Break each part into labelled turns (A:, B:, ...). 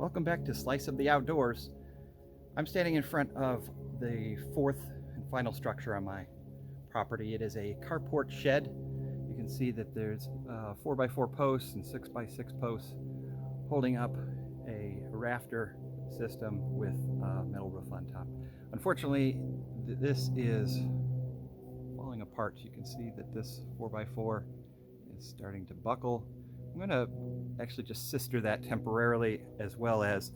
A: Welcome back to Slice of the Outdoors. I'm standing in front of the fourth and final structure on my property. It is a carport shed. You can see that there's 4x4 posts and 6x6 posts holding up a rafter system with a metal roof on top. Unfortunately, this is falling apart. You can see that this 4x4 is starting to buckle. I'm going to actually just sister that temporarily, as well as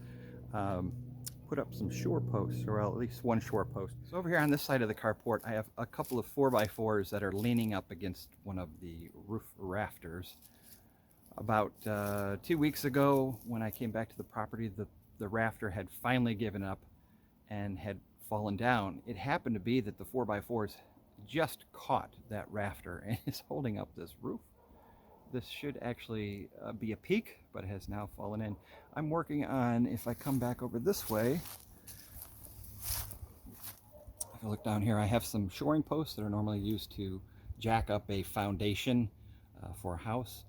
A: put up some shore posts, or at least one shore post. So over here on this side of the carport, I have a couple of 4x4s that are leaning up against one of the roof rafters. About 2 weeks ago, when I came back to the property, the rafter had finally given up and had fallen down. It happened to be that the 4x4s just caught that rafter and is holding up this roof. This should actually be a peak, but it has now fallen in. I'm working on, if I come back over this way, if I look down here, I have some shoring posts that are normally used to jack up a foundation for a house.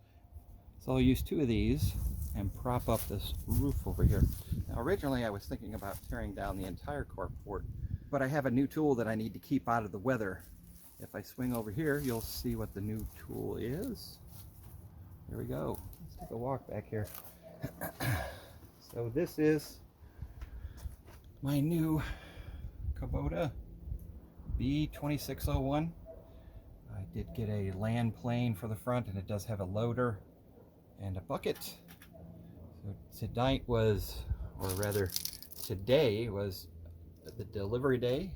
A: So I'll use 2 of these and prop up this roof over here. Now, originally I was thinking about tearing down the entire carport, but I have a new tool that I need to keep out of the weather. If I swing over here, you'll see what the new tool is. There we go. Let's take a walk back here. So this is my new Kubota B2601. I did get a land plane for the front, and it does have a loader and a bucket. So tonight was, or rather today was the delivery day,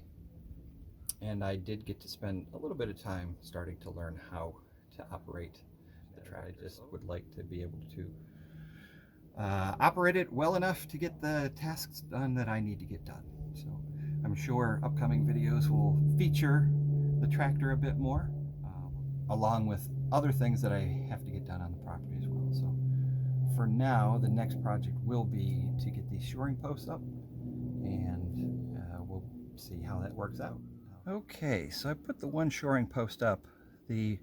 A: and I did get to spend a little bit of time starting to learn how to operate the tractor. I just would like to be able to operate it well enough to get the tasks done that I need to get done. So I'm sure upcoming videos will feature the tractor a bit more, along with other things that I have to get done on the property as well. So for now, the next project will be to get these shoring posts up, and we'll see how that works out. Okay, so I put the one shoring post up. The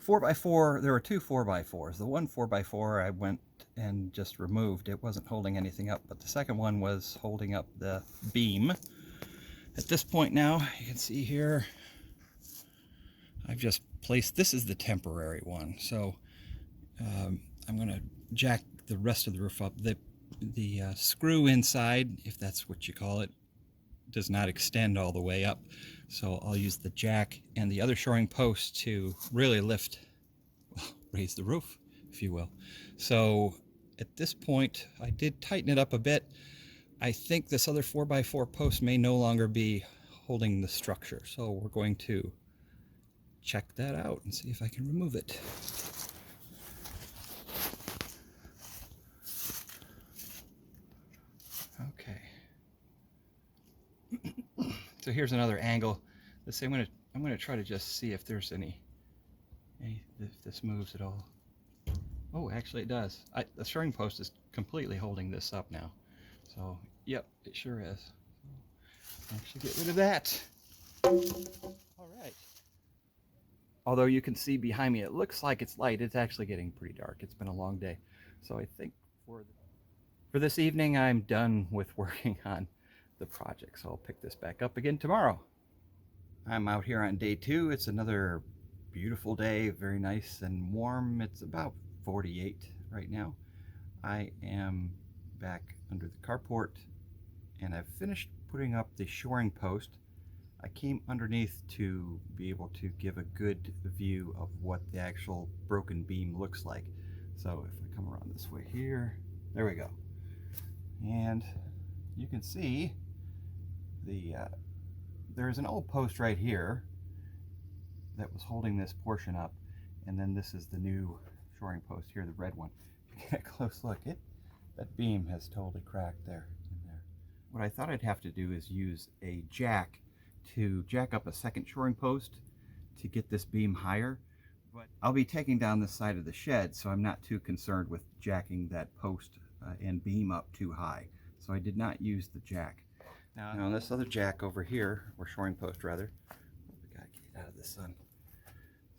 A: 4x4, there were 2 4x4s. The one 4x4 I went and just removed. It wasn't holding anything up, but the second one was holding up the beam. At this point now, you can see here, I've just placed, this is the temporary one. So I'm going to jack the rest of the roof up. The screw inside, if that's what you call it, does not extend all the way up. So I'll use the jack and the other shoring post to really lift, well, raise the roof, if you will. So at this point, I did tighten it up a bit. I think this other 4x4 post may no longer be holding the structure. So we're going to check that out and see if I can remove it. Okay. So here's another angle. Let's say I'm gonna try to just see if there's any if this moves at all. Oh, actually it does. The shoring post is completely holding this up now. So yep, it sure is. Actually get rid of that. All right. Although you can see behind me, it looks like it's light. It's actually getting pretty dark. It's been a long day. So I think for this evening, I'm done with working on the project. So I'll pick this back up again tomorrow. I'm out here on day 2. It's another beautiful day, very nice and warm. It's about 48 right now. I am back under the carport, and I've finished putting up the shoring post. I came underneath to be able to give a good view of what the actual broken beam looks like. So if I come around this way here, there we go. And you can see there's an old post right here that was holding this portion up, and then this is the new shoring post here, the red one. If you get a close look, that beam has totally cracked there. What I thought I'd have to do is use a jack to jack up a second shoring post to get this beam higher, but I'll be taking down the side of the shed, so I'm not too concerned with jacking that post and beam up too high. So I did not use the jack. Now this other jack over here, or shoring post rather, we gotta get out of the sun.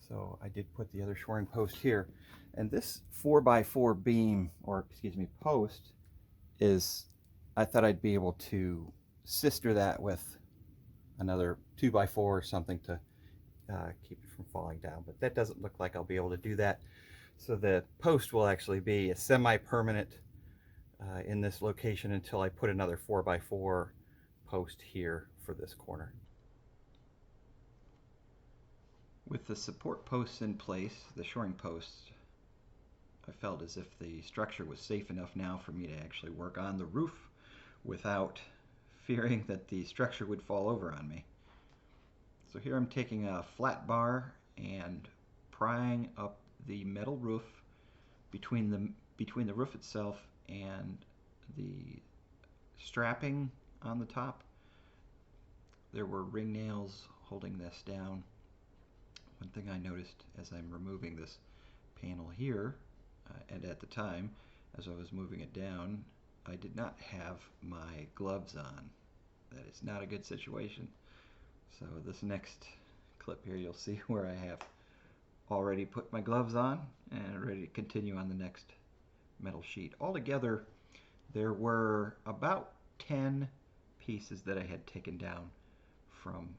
A: So I did put the other shoring post here, and this 4x4 beam, or excuse me, post, is I thought I'd be able to sister that with another 2x4 or something to keep it from falling down, but that doesn't look like I'll be able to do that. So the post will actually be a semi-permanent in this location until I put another 4x4 post here for this corner. With the support posts in place, the shoring posts, I felt as if the structure was safe enough now for me to actually work on the roof without fearing that the structure would fall over on me. So here I'm taking a flat bar and prying up the metal roof between the roof itself and the strapping on the top. There were ring nails holding this down. One thing I noticed as I'm removing this panel here, and at the time as I was moving it down, I did not have my gloves on. That is not a good situation. So this next clip here, you'll see where I have already put my gloves on and ready to continue on the next metal sheet. Altogether, there were about 10 pieces that I had taken down from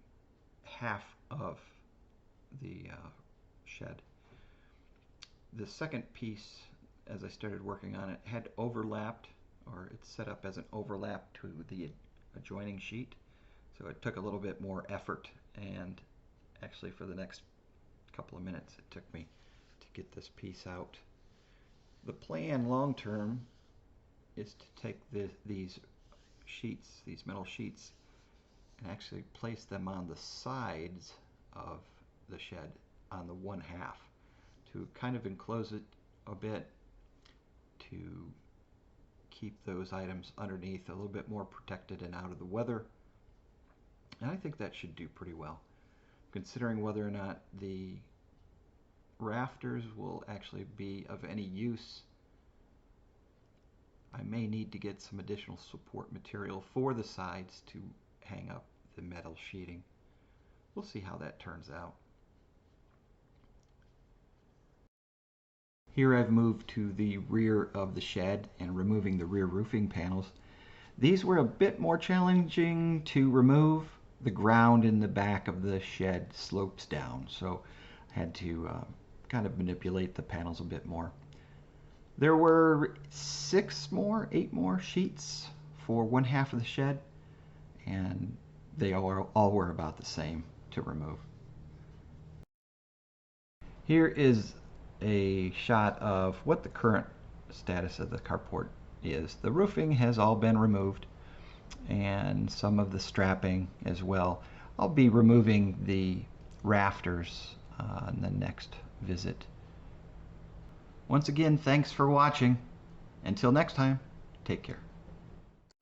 A: half of the shed. The second piece, as I started working on it, had overlapped, or it's set up as an overlap to the adjoining sheet. So it took a little bit more effort, and actually for the next couple of minutes it took me to get this piece out. The plan long term is to take these sheets, these metal sheets, and actually place them on the sides of the shed on the one half to kind of enclose it a bit, to keep those items underneath a little bit more protected and out of the weather. And I think that should do pretty well, considering whether or not the rafters will actually be of any use. I may need to get some additional support material for the sides to hang up the metal sheeting. We'll see how that turns out. Here I've moved to the rear of the shed and removing the rear roofing panels. These were a bit more challenging to remove. The ground in the back of the shed slopes down, so I had to kind of manipulate the panels a bit more. There were 8 more sheets for one half of the shed, and they all were about the same to remove. Here is a shot of what the current status of the carport is. The roofing has all been removed, and some of the strapping as well. I'll be removing the rafters on the next visit. Once again, thanks for watching. Until next time, take care.